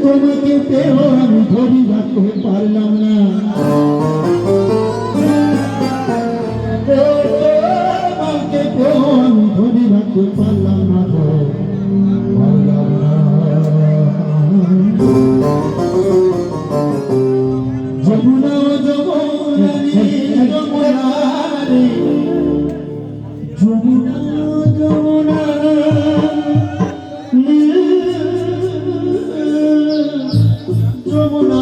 তোমাকে পেও আমি ধরি রাখতে পারলাম না, তোমাকে পেও আমি ধরি রাখতে পারলাম না, পারলাম না। যমুনা যমুনা যমুনা রে, যমুনা যমুনা যমুনা।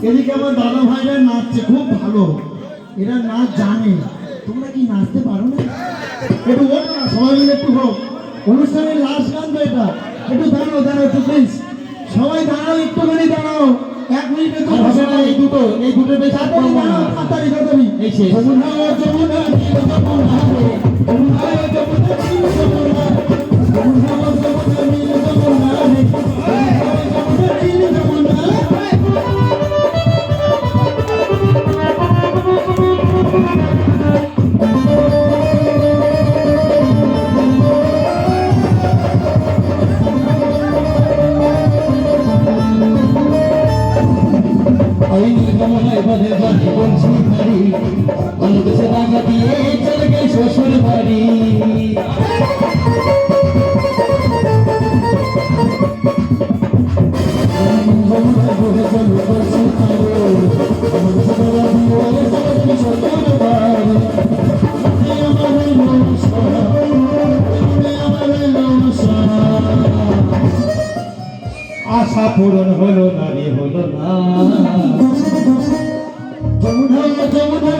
এদিকে আমার দাদা ভাইরা নাচছে খুব ভালো, এরা নাচ জানে। তোমরা কি নাচতে পারো না? একটু ওঠো না, সবাই মিলে একটু হোক। অনুষ্ঠানের লাস্ট গান তো এটা, একটু দাঁড়াও দাঁড়াও একটু প্লিজ, সবাই দাঁড়াও, একটুখানি দাঁড়াও, 1 মিনিটে তো হবে না। এই দুটো বেশ তাড়াতাড়ি এই শেষ। যমুনা যমুনা যমুনা রে, যমুনা যমুনা যমুনা, যমুনা যমুনা যমুনা রে, যমুনা যমুনা। শ্বশুর বাড়ি আশা পূরণ হলো না রে, হলো না। যমুনা যমুনা যমুনা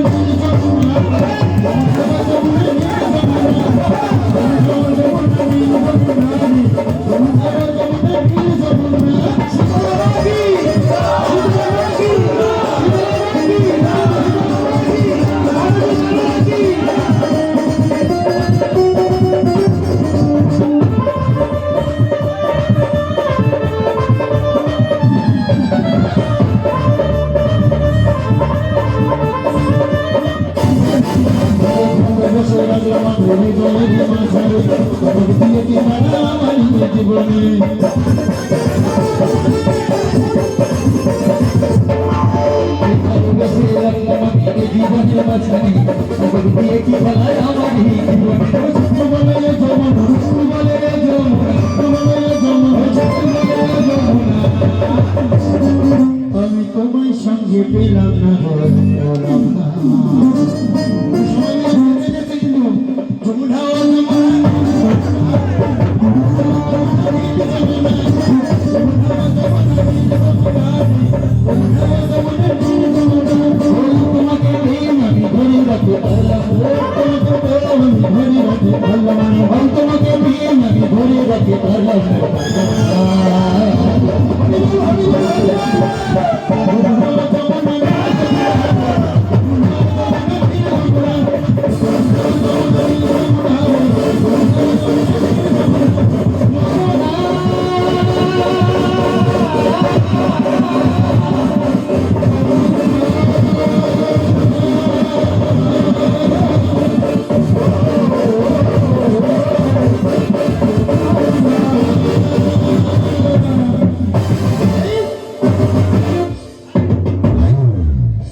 জীবনের মাঝখানে